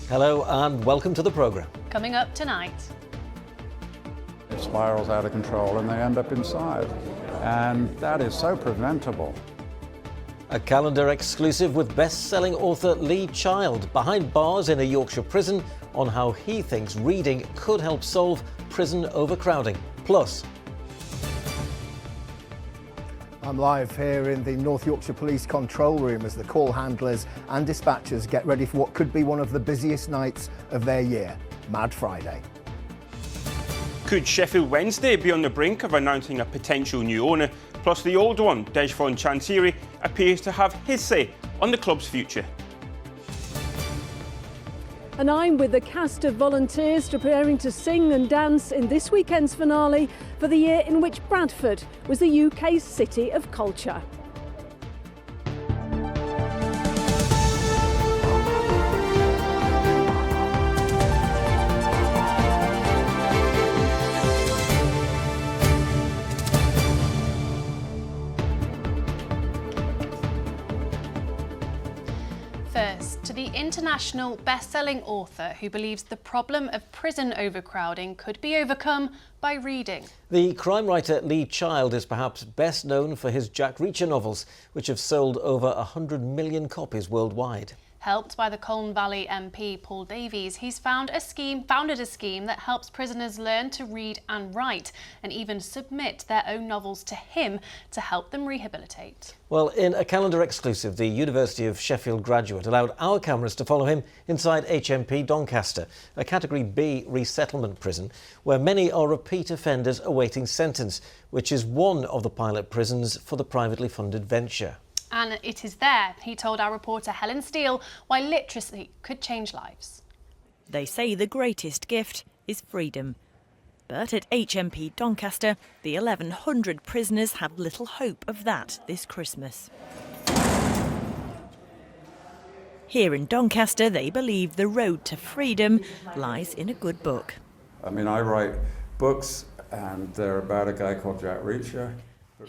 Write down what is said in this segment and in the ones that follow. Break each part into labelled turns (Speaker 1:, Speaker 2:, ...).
Speaker 1: Hello and welcome to the programme.
Speaker 2: Coming up tonight.
Speaker 3: It spirals out of control and they end up inside. And that is so preventable.
Speaker 1: A calendar exclusive with best-selling author Lee Child behind bars in a Yorkshire prison on how he thinks reading could help solve prison overcrowding. Plus,
Speaker 4: I'm live here in the North Yorkshire Police control room as the call handlers and dispatchers get ready for what could be one of the busiest nights of their year, Mad Friday.
Speaker 5: Could Sheffield Wednesday be on the brink of announcing a potential new owner? Plus the old one, Dejphon Chansiri, appears to have his say on the club's future.
Speaker 6: And I'm with the cast of volunteers preparing to sing and dance in this weekend's finale for the year in which Bradford was the UK's City of Culture.
Speaker 2: First, to the international best-selling author who believes the problem of prison overcrowding could be overcome by reading.
Speaker 1: the crime writer Lee Child is perhaps best known for his Jack Reacher novels, which have sold over 100 million copies worldwide.
Speaker 2: Helped by the Colne Valley MP Paul Davies, he's founded a scheme that helps prisoners learn to read and write and even submit their own novels to him to help them rehabilitate.
Speaker 1: Well, in a calendar exclusive, the University of Sheffield graduate allowed our cameras to follow him inside HMP Doncaster, a Category B resettlement prison where many are repeat offenders awaiting sentence, which is one of the pilot prisons for the privately funded venture.
Speaker 2: And it is there, he told our reporter Helen Steele, why literacy could change lives.
Speaker 7: They say the greatest gift is freedom. But at HMP Doncaster, the 1,100 prisoners have little hope of that this Christmas. Here in Doncaster, they believe the road to freedom lies in a good book.
Speaker 3: I mean, I write books and they're about a guy called Jack Reacher.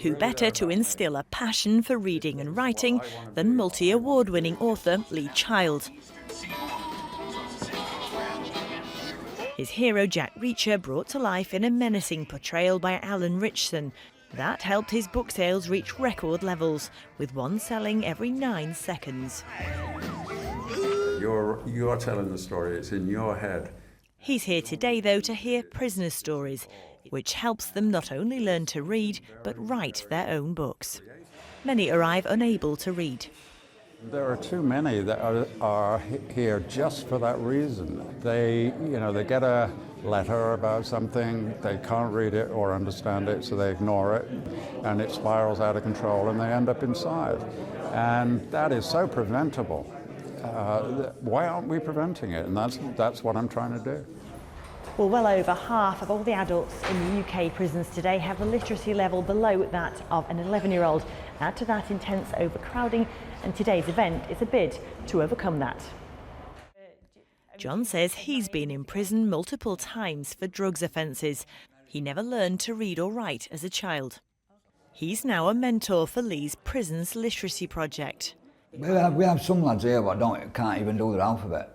Speaker 7: Who better to instil a passion for reading and writing than multi-award-winning author Lee Child? His hero Jack Reacher brought to life in a menacing portrayal by Alan Richson. That helped his book sales reach record levels, with one selling every 9 seconds.
Speaker 3: You're telling the story, it's in your head.
Speaker 7: He's here today, though, to hear prisoners' stories, which helps them not only learn to read, but write their own books. Many arrive unable to read.
Speaker 3: There are too many that are here just for that reason. They get a letter about something, they can't read it or understand it, so they ignore it, and it spirals out of control and they end up inside. And that is so preventable. Why aren't we preventing it? And that's what I'm trying to do.
Speaker 8: Well over half of all the adults in the UK prisons today have a literacy level below that of an 11-year-old. Add to that intense overcrowding, and today's event is a bid to overcome that.
Speaker 7: John says he's been in prison multiple times for drugs offences. He never learned to read or write as a child. He's now a mentor for Lee's Prisons Literacy Project.
Speaker 9: We have some lads here that can't even do their alphabet.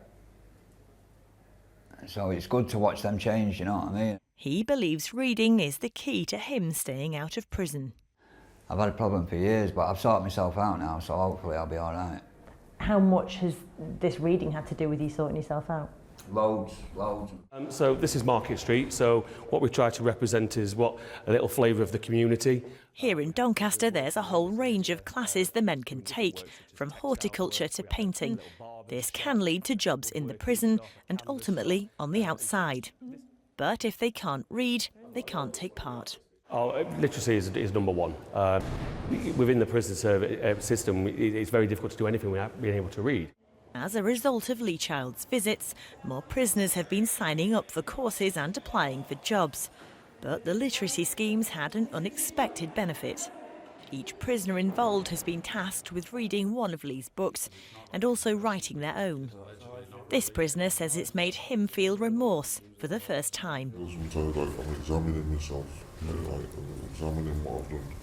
Speaker 9: So it's good to watch them change, you know what I mean?
Speaker 7: He believes reading is the key to him staying out of prison.
Speaker 9: I've had a problem for years, but I've sorted myself out now, so hopefully I'll be all right.
Speaker 8: How much has this reading had to do with you sorting yourself out?
Speaker 9: Loads.
Speaker 10: So this is Market Street, so what we try to represent is a little flavour of the community.
Speaker 7: Here in Doncaster, there's a whole range of classes the men can take, from horticulture to painting. This can lead to jobs in the prison and ultimately on the outside. But if they can't read, they can't take part.
Speaker 10: Literacy is number one. Within the prison system, it's very difficult to do anything without being able to read.
Speaker 7: As a result of Lee Child's visits, more prisoners have been signing up for courses and applying for jobs. But the literacy schemes had an unexpected benefit. Each prisoner involved has been tasked with reading one of Lee's books and also writing their own. This prisoner says it's made him feel remorse for the first time.
Speaker 11: Sometimes I'm examining myself, I'm examining what I've done.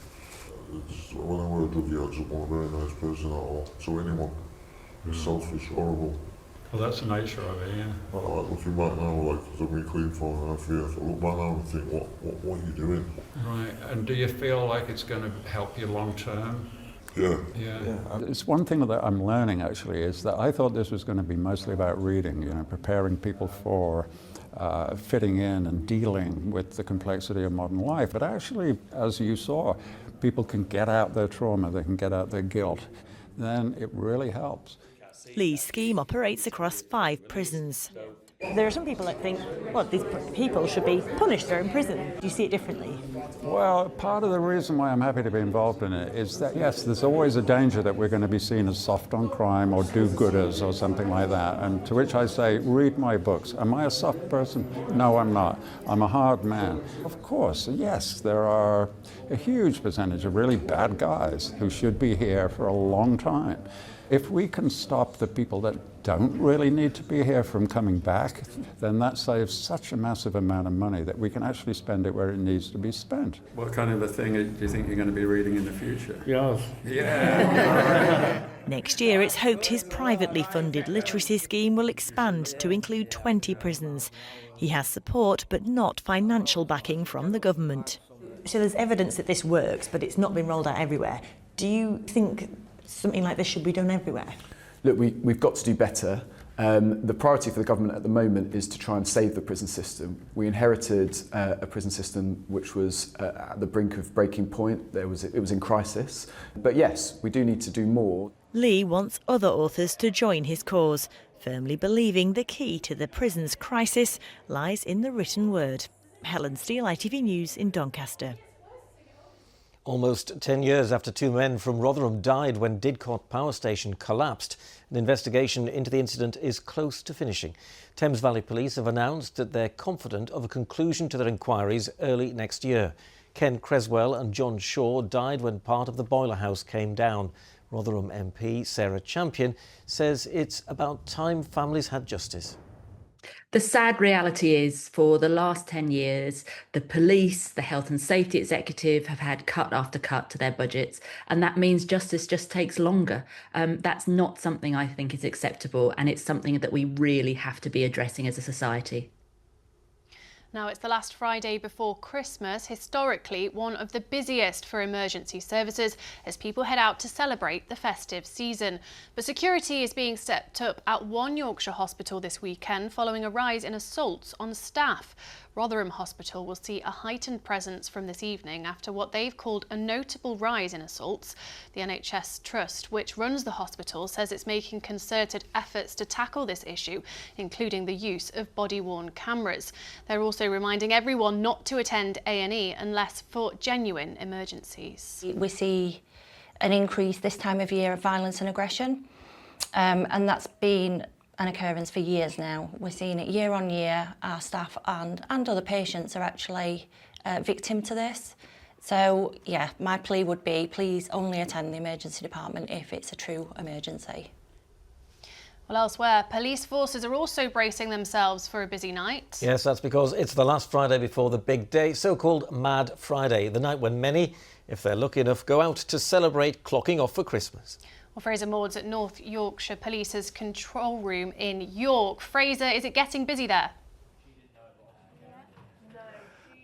Speaker 11: When I were a druggie, I just want a very nice person at all. So anyone is selfish, horrible.
Speaker 3: Well, that's the nature of it, yeah.
Speaker 11: Like looking back now, like, because I've been clean for 1.5 years, I look back now and think, what are you doing?
Speaker 3: Right, and do you feel like it's going to help you long term?
Speaker 11: Yeah.
Speaker 3: It's one thing that I'm learning actually is that I thought this was going to be mostly about reading, you know, preparing people for fitting in and dealing with the complexity of modern life. But actually, as you saw, people can get out their trauma, they can get out their guilt. Then it really helps.
Speaker 7: Lee's scheme operates across 5 prisons. There are some people that think, well, these people should be punished, they're in prison. Do you see it differently?
Speaker 3: Well, part of the reason why I'm happy to be involved in it is that, yes, there's always a danger that we're going to be seen as soft on crime or do-gooders or something like that. And to which I say, read my books. Am I a soft person? No, I'm not. I'm a hard man. Of course, yes, there are a huge percentage of really bad guys who should be here for a long time. If we can stop the people that don't really need to be here from coming back, then that saves such a massive amount of money that we can actually spend it where it needs to be spent. What kind of a thing do you think you're going to be reading in the future?
Speaker 10: Yes.
Speaker 3: Yeah.
Speaker 7: Next year, it's hoped his privately funded literacy scheme will expand to include 20 prisons. He has support, but not financial backing from the government.
Speaker 8: So there's evidence that this works, but it's not been rolled out everywhere. Do you think something like this should be done everywhere?
Speaker 12: Look, we've got to do better. The priority for the government at the moment is to try and save the prison system. We inherited a prison system which was at the brink of breaking point. It was in crisis. But yes, we do need to do more.
Speaker 7: Lee wants other authors to join his cause, firmly believing the key to the prison's crisis lies in the written word. Helen Steele, ITV News in Doncaster.
Speaker 1: Almost 10 years after 2 men from Rotherham died when Didcot Power Station collapsed, an investigation into the incident is close to finishing. Thames Valley Police have announced that they're confident of a conclusion to their inquiries early next year. Ken Creswell and John Shaw died when part of the boiler house came down. Rotherham MP Sarah Champion says it's about time families had justice.
Speaker 13: The sad reality is, for the last 10 years, the police, the health and safety executive have had cut after cut to their budgets, and that means justice just takes longer. That's not something I think is acceptable, and it's something that we really have to be addressing as a society.
Speaker 2: Now, it's the last Friday before Christmas, historically one of the busiest for emergency services as people head out to celebrate the festive season. But security is being stepped up at one Yorkshire hospital this weekend following a rise in assaults on staff. Rotherham Hospital will see a heightened presence from this evening after what they've called a notable rise in assaults. The NHS Trust, which runs the hospital, says it's making concerted efforts to tackle this issue, including the use of body-worn cameras. They're also reminding everyone not to attend A&E unless for genuine emergencies.
Speaker 14: We see an increase this time of year of violence and aggression, and that's been an occurrence for years now. We're seeing it year on year. Our staff and other patients are actually victim to this. So yeah, my plea would be please only attend the emergency department if it's a true emergency.
Speaker 2: Well, elsewhere, police forces are also bracing themselves for a busy night.
Speaker 1: Yes, that's because it's the last Friday before the big day, so-called Mad Friday, the night when many, if they're lucky enough, go out to celebrate clocking off for Christmas.
Speaker 2: Well, Fraser Maud's at North Yorkshire Police's control room in York. Fraser, is it getting busy there?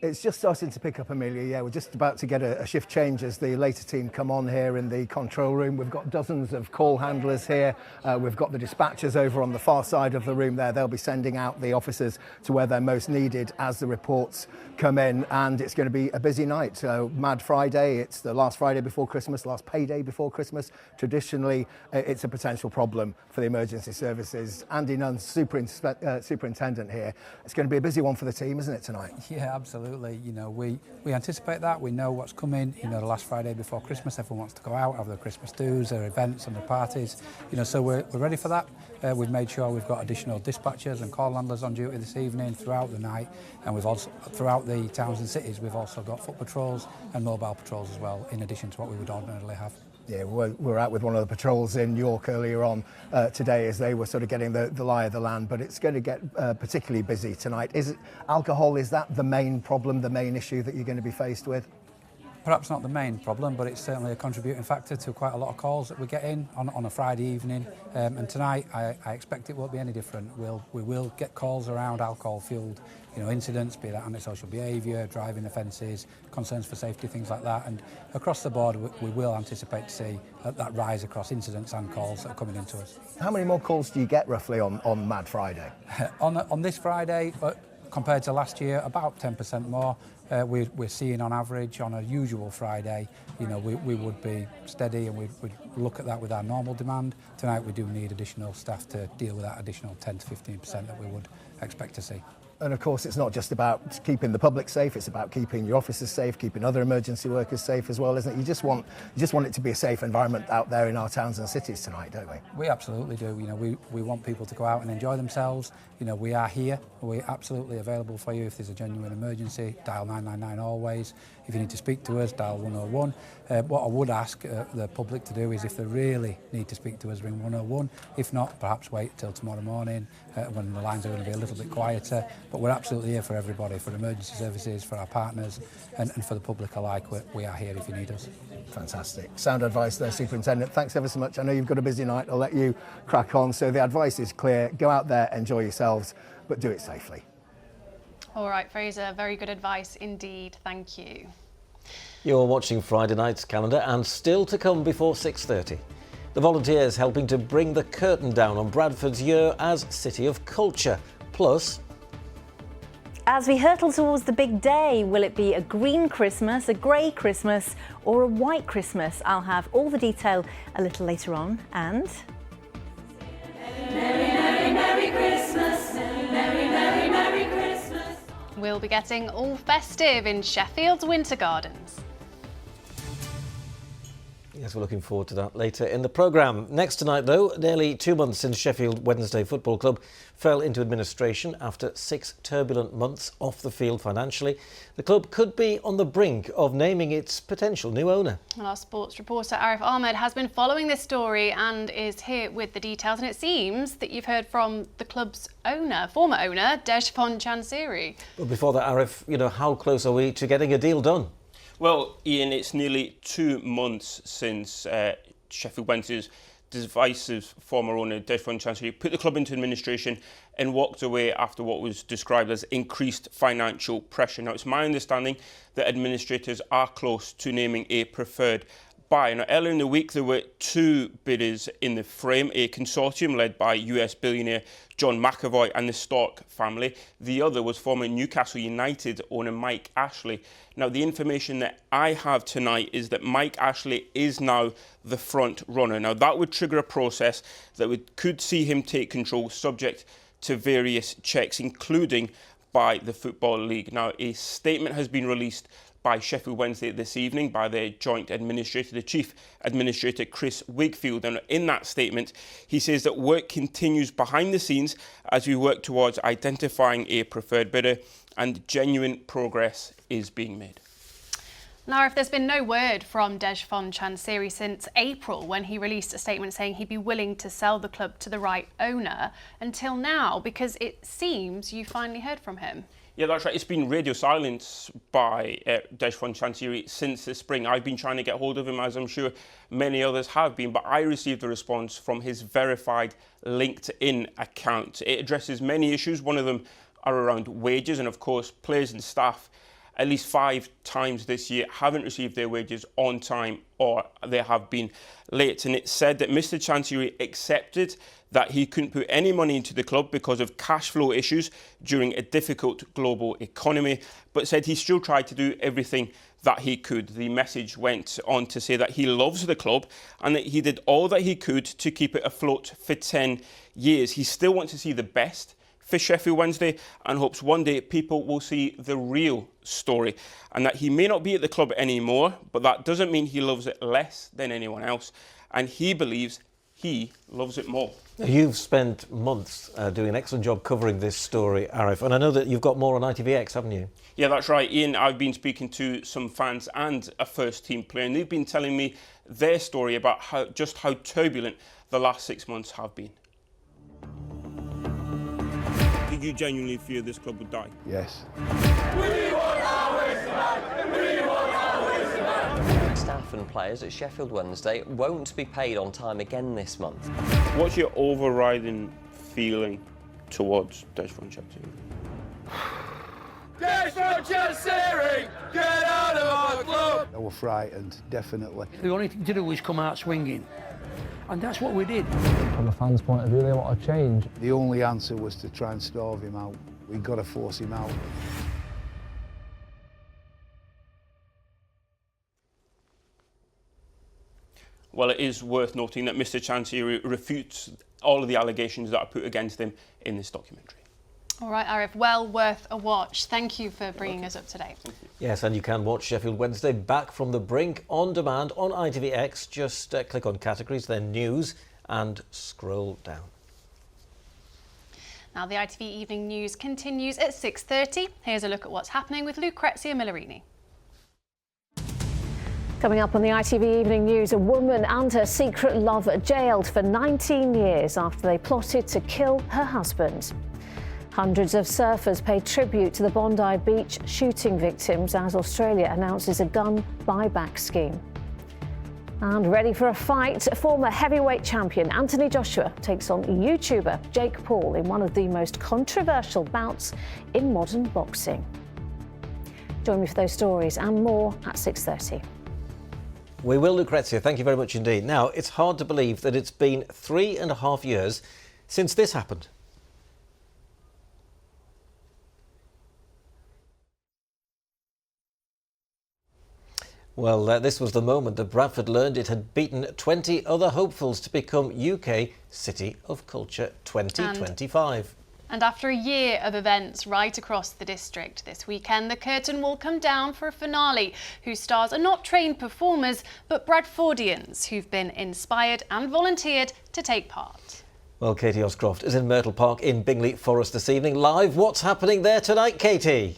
Speaker 4: It's just starting to pick up, Amelia. Yeah, we're just about to get a shift change as the later team come on here in the control room. We've got dozens of call handlers here. We've got the dispatchers over on the far side of the room there. They'll be sending out the officers to where they're most needed as the reports come in, and it's going to be a busy night. So Mad Friday, it's the last Friday before Christmas, last payday before Christmas. Traditionally, it's a potential problem for the emergency services. Andy Nunn, superintendent here. It's going to be a busy one for the team, isn't it, tonight?
Speaker 15: Yeah, absolutely. You know, we anticipate that. We know what's coming. You know, the last Friday before Christmas, everyone wants to go out, have their Christmas do's, their events and their parties. You know, so we're ready for that. We've made sure we've got additional dispatchers and call handlers on duty this evening throughout the night, and we've also throughout the towns and cities we've also got foot patrols and mobile patrols as well, in addition to what we would ordinarily have.
Speaker 4: Yeah, we're out with one of the patrols in York earlier on today as they were sort of getting the lie of the land, but it's going to get particularly busy tonight. Is it alcohol? Is that the main problem, the main issue that you're going to be faced with?
Speaker 15: perhaps not the main problem, but it's certainly a contributing factor to quite a lot of calls that we get in on a Friday evening. And tonight, I expect it won't be any different. We will get calls around alcohol-fueled, incidents, be that antisocial behaviour, driving offences, concerns for safety, things like that. And across the board, we will anticipate to see that rise across incidents and calls that are coming into us.
Speaker 4: How many more calls do you get roughly on Mad Friday?
Speaker 15: On this Friday, compared to last year, about 10% more. We're seeing on average on a usual Friday, we would be steady and we'd look at that with our normal demand. Tonight we do need additional staff to deal with that additional 10 to 15% that we would expect to see.
Speaker 4: And of course, it's not just about keeping the public safe, it's about keeping your officers safe, keeping other emergency workers safe as well, isn't it? You just want it to be a safe environment out there in our towns and cities tonight, don't we?
Speaker 15: We absolutely do. We want people to go out and enjoy themselves. We are here. We're absolutely available for you if there's a genuine emergency. Dial 999 always. If you need to speak to us, dial 101. What I would ask the public to do is, if they really need to speak to us, ring 101. If not, perhaps wait till tomorrow morning when the lines are going to be a little bit quieter. But we're absolutely here for everybody, for emergency services, for our partners, and for the public alike. We are here if you need us.
Speaker 4: Fantastic. Sound advice there, Superintendent. Thanks ever so much. I know you've got a busy night. I'll let you crack on. So the advice is clear. Go out there, enjoy yourselves, but do it safely.
Speaker 2: All right, Fraser, very good advice indeed. Thank you.
Speaker 1: You're watching Friday night's calendar, and still to come before 6:30. The volunteers helping to bring the curtain down on Bradford's year as City of Culture. Plus,
Speaker 16: as we hurtle towards the big day, will it be a green Christmas, a grey Christmas or a white Christmas? I'll have all the detail a little later on. And
Speaker 2: Merry, Merry, Merry Christmas. Merry, Merry, Merry Christmas. We'll be getting all festive in Sheffield's Winter Gardens.
Speaker 1: yes, we're looking forward to that later in the programme. Next tonight, though, nearly 2 months since Sheffield Wednesday Football Club fell into administration after 6 turbulent months off the field financially, the club could be on the brink of naming its potential new owner.
Speaker 2: Well, our sports reporter Arif Ahmed has been following this story and is here with the details. And it seems that you've heard from the club's owner, former owner, Deshpon Chansiri.
Speaker 1: But before that, Arif, how close are we to getting a deal done?
Speaker 5: Well, Ian, it's nearly 2 months since Sheffield Wednesday's divisive former owner, Deshpon Chansiri, put the club into administration and walked away after what was described as increased financial pressure. Now, it's my understanding that administrators are close to naming a preferred buyer. Now, earlier in the week, there were 2 bidders in the frame, a consortium led by US billionaire John McAvoy and the Stork family. The other was former Newcastle United owner Mike Ashley. Now, the information that I have tonight is that Mike Ashley is now the front runner. Now, that would trigger a process that could see him take control, subject to various checks, including by the Football League. Now, a statement has been released by Sheffield Wednesday this evening by their joint administrator, the chief administrator, Chris Wigfield. And in that statement, he says that work continues behind the scenes as we work towards identifying a preferred bidder, and genuine progress is being made.
Speaker 2: Now, if there's been no word from Deshpon Chansiri since April, when he released a statement saying he'd be willing to sell the club to the right owner, until now, because it seems you finally heard from him.
Speaker 5: Yeah, that's right. It's been radio silence by Deshpon Chansiri since the spring. I've been trying to get hold of him, as I'm sure many others have been, but I received a response from his verified LinkedIn account. It addresses many issues. One of them are around wages, and of course, players and staff at least 5 times this year haven't received their wages on time, or they have been late. And it said that Mr. Chansiri accepted that he couldn't put any money into the club because of cash flow issues during a difficult global economy, but said he still tried to do everything that he could. The message went on to say that he loves the club and that he did all that he could to keep it afloat for 10 years. He still wants to see the best for Sheffield Wednesday and hopes one day people will see the real story, and that he may not be at the club anymore, but that doesn't mean he loves it less than anyone else, and he believes he loves it more.
Speaker 1: You've spent months doing an excellent job covering this story, Arif, and I know that you've got more on ITVX, haven't you?
Speaker 5: Yeah, that's right, Ian. I've been speaking to some fans and a first-team player, and they've been telling me their story about how turbulent the last 6 months have been. Did you genuinely fear this club would die?
Speaker 17: Yes.
Speaker 18: We want our waste back! We want our waste back!
Speaker 17: orphan players at Sheffield Wednesday won't be paid on time again this month.
Speaker 5: What's your overriding feeling towards Desmond Chelsea?
Speaker 18: Desmond Chelsea, get out of our club!
Speaker 19: They were frightened, definitely.
Speaker 20: The only thing to do was come out swinging, and that's what we did.
Speaker 21: From a fan's point of view, they want to change.
Speaker 19: The only answer was to try and starve him out. We've got to force him out.
Speaker 5: Well, it is worth noting that Mr. Chancery refutes all of the allegations that are put against him in this documentary.
Speaker 2: All right, Arif, well worth a watch. Thank you for bringing us up to date.
Speaker 1: Yes, and you can watch Sheffield Wednesday Back from the Brink on demand on ITVX. Just click on categories, then news, and scroll down.
Speaker 2: Now, the ITV Evening News continues at 6:30. Here's a look at what's happening with Lucrezia Millerini.
Speaker 6: Coming up on the ITV Evening News, a woman and her secret lover jailed for 19 years after they plotted to kill her husband. Hundreds of surfers paid tribute to the Bondi Beach shooting victims as Australia announces a gun buyback scheme. And ready for a fight, former heavyweight champion Anthony Joshua takes on YouTuber Jake Paul in one of the most controversial bouts in modern boxing. Join me for those stories and more at 6:30.
Speaker 1: We will, Lucrezia. Thank you very much indeed. Now, it's hard to believe that it's been 3.5 years since this happened. Well, this was the moment that Bradford learned it had beaten 20 other hopefuls to become UK City of Culture 2025.
Speaker 2: And after a year of events right across the district this weekend, the curtain will come down for a finale whose stars are not trained performers, but Bradfordians who've been inspired and volunteered to take part.
Speaker 1: Well, Katie Oscroft is in Myrtle Park in Bingley Forest this evening. Live, what's happening there tonight, Katie?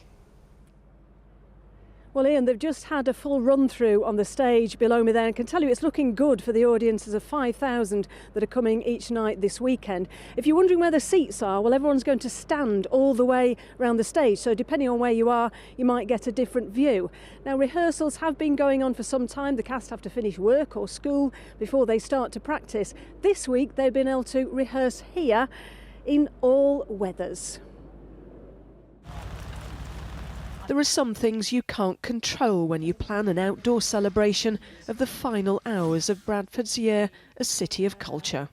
Speaker 6: Well, Ian, they've just had a full run-through on the stage below me there, and I can tell you it's looking good for the audiences of 5,000 that are coming each night this weekend. If you're wondering where the seats are, well, everyone's going to stand all the way around the stage, so depending on where you are, you might get a different view. Now, rehearsals have been going on for some time. The cast have to finish work or school before they start to practice. This week, they've been able to rehearse here in all weathers. There are some things you can't control when you plan an outdoor celebration of the final hours of Bradford's year as City of Culture.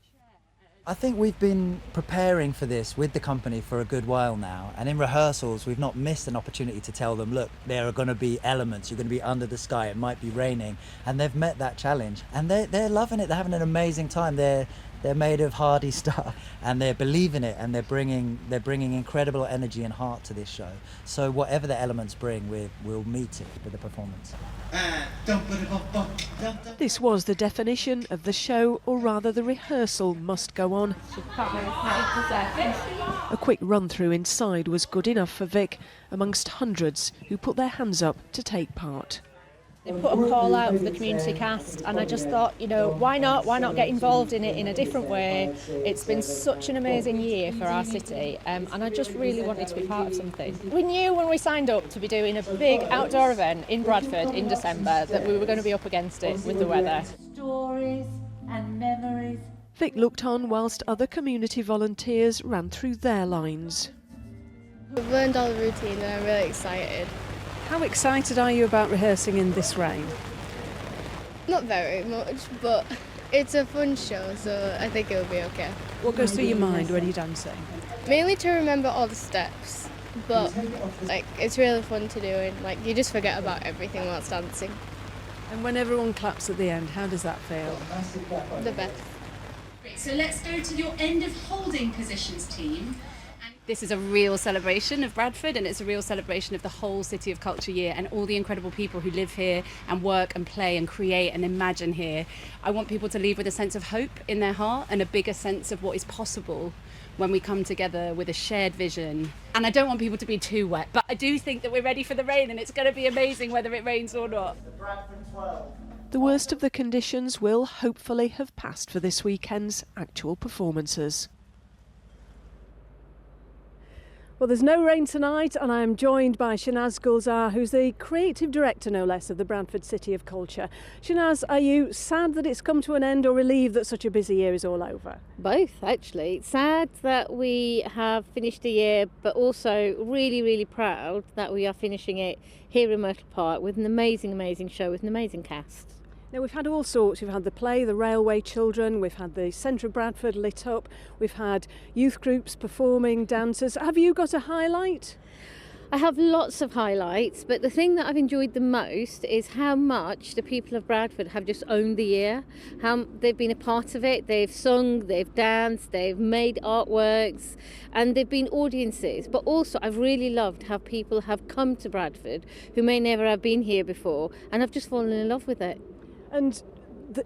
Speaker 22: I think we've been preparing for this with the company for a good while now, and in rehearsals we've not missed an opportunity to tell them, look, there are going to be elements, you're going to be under the sky, it might be raining, and they've met that challenge and they're loving it. They're having an amazing time. They're made of hardy stuff and they're believing it, and they're bringing incredible energy and heart to this show. So whatever the elements bring, we'll meet it with the performance.
Speaker 6: This was the definition of the show, or rather the rehearsal must go on. A quick run through inside was good enough for Vic, amongst hundreds who put their hands up to take part.
Speaker 23: They put a call out for the community cast, and I just thought, you know, why not get involved in it in a different way. It's been such an amazing year for our city, and I just really wanted to be part of something. We knew when we signed up to be doing a big outdoor event in Bradford in December that we were going to be up against it with the weather.
Speaker 24: Stories and memories.
Speaker 6: Vic looked on whilst other community volunteers ran through their lines.
Speaker 25: We've learned all the routine and I'm really excited.
Speaker 6: How excited are you about rehearsing in this rain?
Speaker 25: Not very much, but it's a fun show, so I think it'll be okay.
Speaker 6: What goes through your mind when you're dancing?
Speaker 25: Mainly to remember all the steps, but it's really fun to do, and you just forget about everything whilst dancing.
Speaker 6: And when everyone claps at the end, how does that feel?
Speaker 25: The best.
Speaker 26: So let's go to your end of holding positions team.
Speaker 27: This is a real celebration of Bradford, and it's a real celebration of the whole City of Culture year and all the incredible people who live here and work and play and create and imagine here. I want people to leave with a sense of hope in their heart and a bigger sense of what is possible when we come together with a shared vision. And I don't want people to be too wet, but I do think that we're ready for the rain, and it's going to be amazing whether it rains or not.
Speaker 6: The worst of the conditions will hopefully have passed for this weekend's actual performances.
Speaker 3: Well, there's no rain tonight, and I am joined by Shanaz Gulzar, who's the creative director, no less, of the Bradford City of Culture. Shanaz, are you sad that it's come to an end or relieved that such a busy year is all over?
Speaker 7: Both, actually. Sad that we have finished the year, but also really, really proud that we are finishing it here in Myrtle Park with an amazing, amazing show with an amazing cast.
Speaker 3: Now, we've had all sorts. We've had the play, The Railway Children, we've had the centre of Bradford lit up, we've had youth groups performing, dancers. Have you got a highlight?
Speaker 7: I have lots of highlights, but the thing that I've enjoyed the most is how much the people of Bradford have just owned the year, how they've been a part of it. They've sung, they've danced, they've made artworks, and they've been audiences. But also I've really loved how people have come to Bradford who may never have been here before and have just fallen in love with it.
Speaker 3: And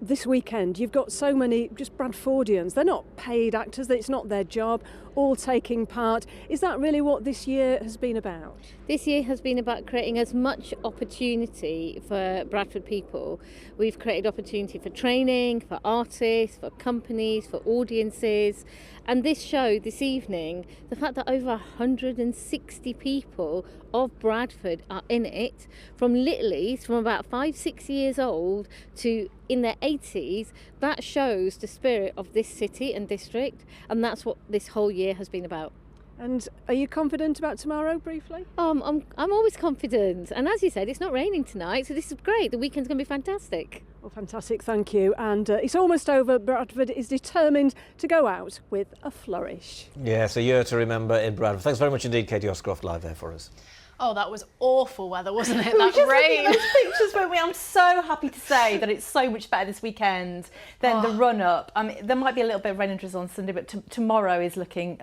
Speaker 3: this weekend, you've got so many just Bradfordians. They're not paid actors, it's not their job, all taking part. Is that really what this year has been about?
Speaker 7: This year has been about creating as much opportunity for Bradford people. We've created opportunity for training, for artists, for companies, for audiences. And this show this evening, the fact that over 160 people of Bradford are in it, from littlies, from about 5-6 years old to in their 80s, that shows the spirit of this city and district, and that's what this whole year has been about.
Speaker 3: And are you confident about tomorrow, briefly?
Speaker 7: I'm always confident, and as you said, it's not raining tonight, so this is great. The weekend's going to be fantastic.
Speaker 3: Well, fantastic, thank you. And it's almost over. Bradford is determined to go out with a flourish.
Speaker 1: Yes, a year to remember in Bradford. Thanks very much indeed, Katie Oscroft, live there for us.
Speaker 2: Oh, that was awful weather, wasn't it?
Speaker 16: We were
Speaker 2: That
Speaker 16: just
Speaker 2: rain.
Speaker 16: looking at those pictures, weren't we? I'm so happy to say that it's so much better this weekend than the run-up. I mean, there might be a little bit of rain and drizzle on Sunday, but tomorrow is looking,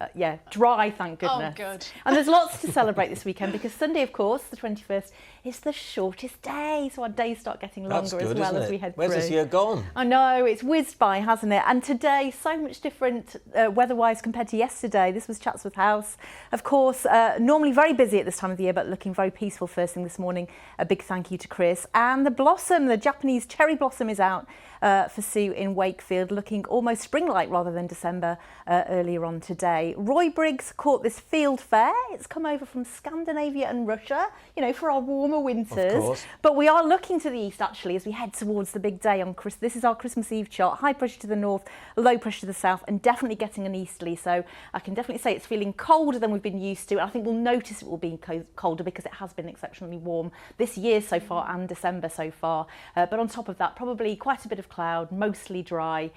Speaker 16: dry, thank goodness.
Speaker 2: Oh, good.
Speaker 16: And there's lots to celebrate this weekend because Sunday, of course, the 21st, is the shortest day, so our days start getting longer as well as we head through.
Speaker 1: Where's this year gone?
Speaker 16: I know, it's whizzed by, hasn't it? And today, so much different weather-wise compared to yesterday. This was Chatsworth House. Of course, normally very busy at this time of the year, but looking very peaceful first thing this morning. A big thank you to Chris. And the blossom, the Japanese cherry blossom, is out for Sue in Wakefield, looking almost spring-like rather than December earlier on today. Roy Briggs caught this field fair. It's come over from Scandinavia and Russia, for our warmer winters. But we are looking to the east, actually, as we head towards the big day on Christmas. This is our Christmas Eve chart. High pressure to the north, low pressure to the south, and definitely getting an easterly. So I can definitely say it's feeling colder than we've been used to. I think we'll notice it will be colder because it has been exceptionally warm this year so far and December so far. But on top of that, probably quite a bit of cloud, mostly dry.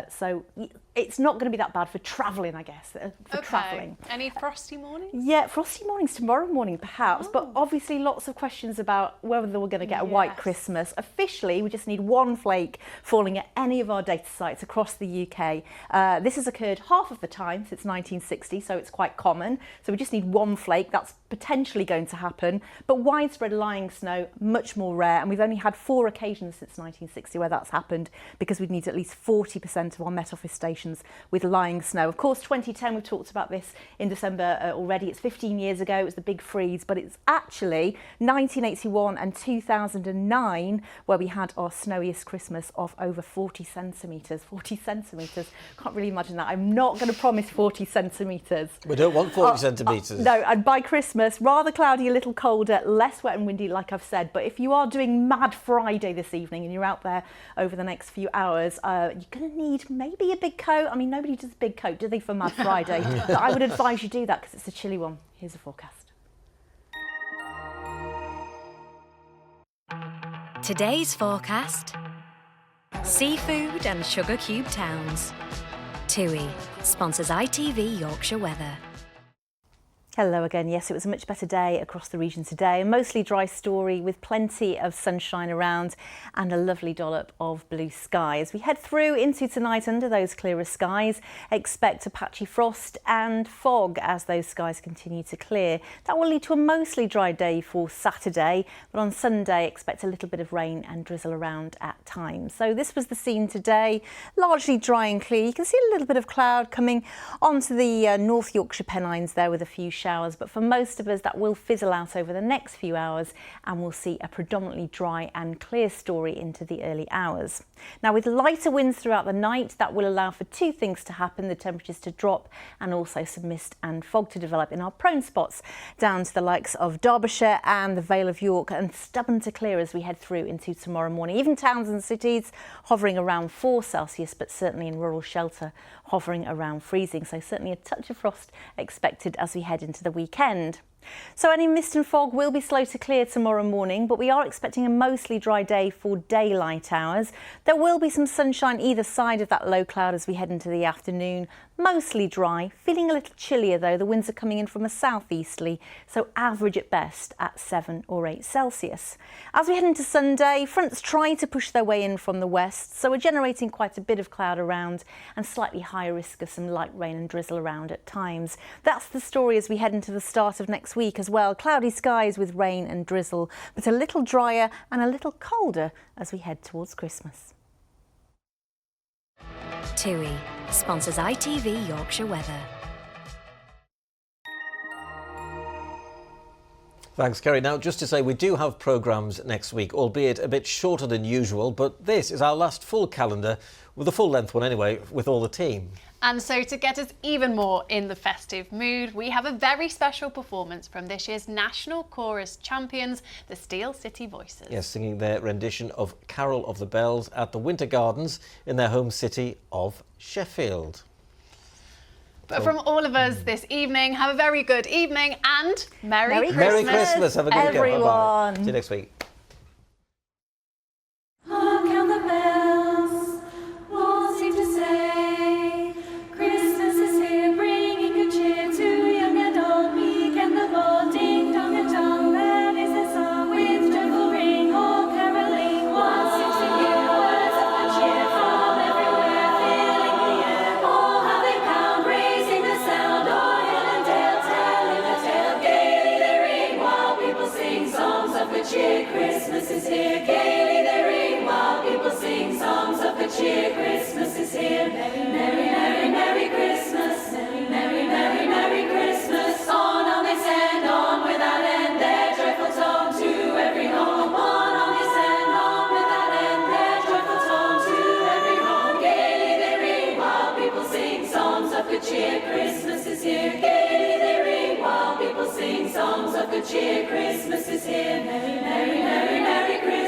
Speaker 16: So it's not going to be that bad for travelling, I guess, for travelling.
Speaker 2: Any frosty mornings?
Speaker 16: Yeah, frosty mornings tomorrow morning, perhaps. But obviously lots of questions about whether we're going to get a white Christmas. Officially, we just need one flake falling at any of our data sites across the UK. This has occurred half of the time since 1960, so it's quite common. So we just need one flake. That's potentially going to happen. But widespread lying snow, much more rare. And we've only had 4 occasions since 1960 where that's happened because we'd need at least 40% of our Met Office stations with lying snow. Of course, 2010, we've talked about this in December already. It's 15 years ago. It was the big freeze, but it's actually 1981 and 2009 where we had our snowiest Christmas of over 40 centimetres. 40 centimetres. Can't really imagine that. I'm not going to promise 40 centimetres.
Speaker 1: We don't want 40 centimetres.
Speaker 16: No, and by Christmas, rather cloudy, a little colder, less wet and windy, like I've said. But if you are doing Mad Friday this evening and you're out there over the next few hours, you're going to need maybe a big coat. I mean, nobody does a big coat, do they, for Mad Friday? But I would advise you do that because it's a chilly one. Here's the forecast.
Speaker 8: Today's forecast: seafood and sugar cube towns. TUI sponsors ITV Yorkshire Weather.
Speaker 16: Hello again. Yes, it was a much better day across the region today. A mostly dry story with plenty of sunshine around and a lovely dollop of blue sky. As we head through into tonight under those clearer skies, expect a patchy frost and fog as those skies continue to clear. That will lead to a mostly dry day for Saturday, but on Sunday expect a little bit of rain and drizzle around at times. So this was the scene today, largely dry and clear. You can see a little bit of cloud coming onto the North Yorkshire Pennines there with a few showers showers, but for most of us that will fizzle out over the next few hours and we'll see a predominantly dry and clear story into the early hours. Now, with lighter winds throughout the night, that will allow for two things to happen: the temperatures to drop and also some mist and fog to develop in our prone spots down to the likes of Derbyshire and the Vale of York, and stubborn to clear as we head through into tomorrow morning. Even towns and cities hovering around 4 Celsius, but certainly in rural shelter hovering around freezing. So certainly a touch of frost expected as we head into the weekend. So any mist and fog will be slow to clear tomorrow morning, but we are expecting a mostly dry day for daylight hours. There will be some sunshine either side of that low cloud as we head into the afternoon. Mostly dry, feeling a little chillier though. The winds are coming in from a southeasterly, so average at best at 7 or 8 Celsius. As we head into Sunday, fronts try to push their way in from the west, so we're generating quite a bit of cloud around and slightly higher risk of some light rain and drizzle around at times. That's the story as we head into the start of next week as well. Cloudy skies with rain and drizzle, but a little drier and a little colder as we head towards Christmas.
Speaker 8: TUI sponsors ITV Yorkshire Weather.
Speaker 1: Thanks, Kerry. Now, just to say, we do have programmes next week, albeit a bit shorter than usual, but this is our last full calendar, with a full-length one anyway, with all the team.
Speaker 2: And so to get us even more in the festive mood, we have a very special performance from this year's National Chorus champions, the Steel City Voices.
Speaker 1: Yes, singing their rendition of Carol of the Bells at the Winter Gardens in their home city of Sheffield.
Speaker 2: But from all of us this evening, have a very good evening and Merry Christmas.
Speaker 1: Merry Christmas. Have a good
Speaker 16: everyone.
Speaker 1: Bye-bye. See you next week.
Speaker 24: Hark how the bells all seem to say, Christmas is here, bringing good cheer to young and old, meek and the bold. Ding dong and dong, that is the song, with joyful ring, all caroling. One seems to hear words of good cheer from everywhere, filling the air. Oh, how they pound, raising the sound, o'er hill and dale, telling the tale. Gaily they ring while people sing songs of good cheer. Christmas is here, gaily they ring while people sing songs of good cheer. Christmas is here. Merry, merry, merry Christmas. Merry, merry, merry, merry Christmas. On they send, on without end, their joyful tone to every home. On they send, on without end, their joyful tone to every home. Gaily they ring while people sing songs of good cheer. Christmas is here. Gaily they ring while people sing songs of good cheer. Christmas is here. Merry, merry, merry, merry Christmas.